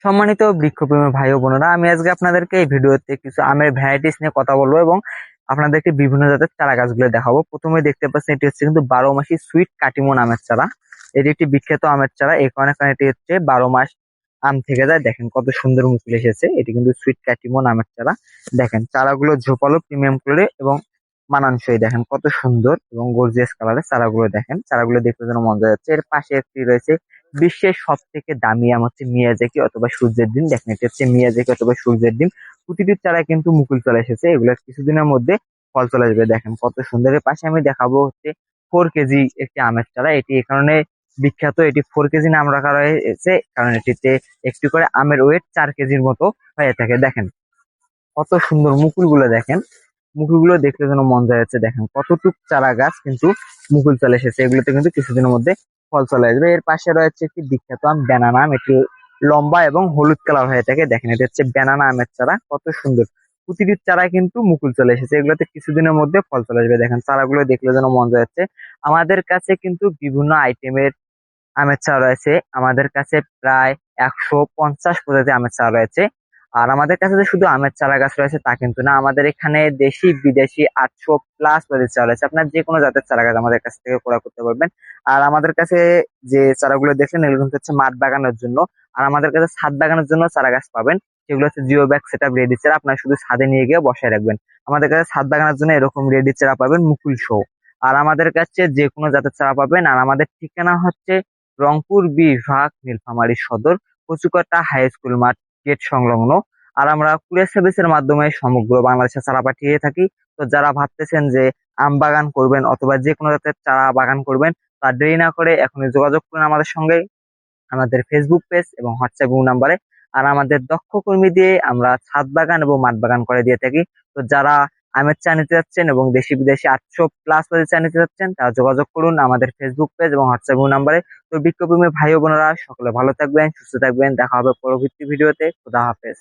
সম্মানিত বৃক্ষপ্রেমী ভাই ও বোনেরা, আমি আজকে আপনাদেরকে এই ভিডিওতে কিছু আমের ভ্যারাইটিস নিয়ে কথা বলবো এবং আপনাদেরকে বিভিন্ন জাতের চারা গাছগুলো দেখাবো। প্রথমে দেখতে পাচ্ছেন এটি হচ্ছে কিন্তু 12 মাসি সুইট কাটিমন আমের চারা। এটি একটি বিখ্যাত আমের চারা, এই কারণে এটি হচ্ছে 12 মাস আম থেকে যায়। দেখেন কত সুন্দর মুকুল এসেছে। এটি কিন্তু সুইট কাটিমন আমের চারা। দেখেন চারাগুলো ঝোপালো প্রিমিয়াম করে এবং মানানসই। দেখেন কত সুন্দর এবং গর্জিয়াস কালারের চারাগুলো। দেখেন চারাগুলো দেখতে যেন মজা যাচ্ছে। এর পাশে একটি রয়েছে বিশ্বের সব থেকে দামি আম হচ্ছে মিয়াজাকি অথবা সূর্যের ডিম। দেখেন এটা হচ্ছে মিয়াজাকি অথবা সূর্যের ডিম। প্রতিটি চারায় কিন্তু মুকুল চলে এসেছে, এগুলো কিছুদিনের মধ্যে ফল চলে আসবে। দেখেন কত সুন্দর। এর পাশে আমি দেখাবো হচ্ছে 4 কেজি একটি আমের চারা। এটি এই কারণে বিখ্যাত, এটি 4 কেজি নাম রাখা রয়েছে কারণ এটিতে একটি করে আমের ওয়েট 4 কেজির মতো হয়ে থাকে। দেখেন কত সুন্দর মুকুলগুলো। দেখেন মুকুলগুলো দেখতে যেন মন যায় যাচ্ছে। দেখেন কতটুক চারা গাছ কিন্তু মুকুল চলে এসেছে, এগুলোতে কিন্তু কিছুদিনের মধ্যে ফল চলে আসবে। এর পাশে রয়েছে একটি বিখ্যাত আম ব্যানানা আম। এটি লম্বা এবং হলুদ কালার হয়ে থাকে। দেখেন এটা হচ্ছে ব্যানানা আমের চারা, কত সুন্দর। প্রতিটি চারায় কিন্তু মুকুল চলে এসেছে, এগুলোতে কিছুদিনের মধ্যে ফল চলে আসবে। দেখেন চারাগুলো দেখলে যেন মন যায় যাচ্ছে। আমাদের কাছে কিন্তু বিভিন্ন আইটেমের আমের চারা রয়েছে। আমাদের কাছে প্রায় 150 প্রজাতির আমের চারা রয়েছে। আর আমাদের কাছে যে শুধু আমের চারা গাছ রয়েছে তা কিন্তু না, আমাদের এখানে দেশি বিদেশি 800+ প্রজাতির চারা রয়েছে। আপনার যে কোনো জাতের চারা গাছ আমাদের কাছ থেকে ক্রয় করতে পারবেন। আর আমাদের কাছে যে চারাগুলো দেখলেন এগুলো কিন্তু হচ্ছে মাঠ বাগানোর জন্য। আর আমাদের কাছে ছাদ বাগানোর জন্য চারা গাছ পাবেন, সেগুলো হচ্ছে geo bag set up ready চারা। আপনার শুধু ছাদে নিয়ে গিয়ে বসায় রাখবেন। আমাদের কাছে ছাদ বাগানোর জন্য এরকম রেডি চারা পাবেন মুকুল সহ। আর আমাদের কাছে যে কোনো জাতের চারা পাবেন। আর আমাদের ঠিকানা হচ্ছে রংপুর বিভাগ, নীলফামারী সদর, কচুকাটা হাই স্কুল মাঠ গেট সংলগ্ন। আর আমরা কুরিয়ার সার্ভিসের মাধ্যমে সমগ্র বাংলাদেশে চারা পাঠিয়ে থাকি। তো যারা ভাবতেছেন যে আম বাগান করবেন অথবা যে কোনো জাতের চারা বাগান করবেন, তা দেরি না করে এখনই যোগাযোগ করুন আমাদের সঙ্গে, আমাদের ফেসবুক পেজ এবং হোয়াটসঅ্যাপ নাম্বারে। আর আমাদের দক্ষ কর্মী দিয়ে আমরা ছাদ বাগান এবং মাঠ বাগান করে দিয়ে থাকি। তো যারা আমের চা নিতে যাচ্ছেন এবং দেশি বিদেশি 800+ চা নিতে যাচ্ছেন, তারা যোগাযোগ করুন আমাদের ফেসবুক পেজ এবং হোয়াটসঅ্যাপ নাম্বারে। তো বিক্ষোভী ভাই ও বোনেরা, সকলে ভালো থাকবেন, সুস্থ থাকবেন। দেখা হবে পরবর্তী ভিডিওতে। খোদা হাফেজ।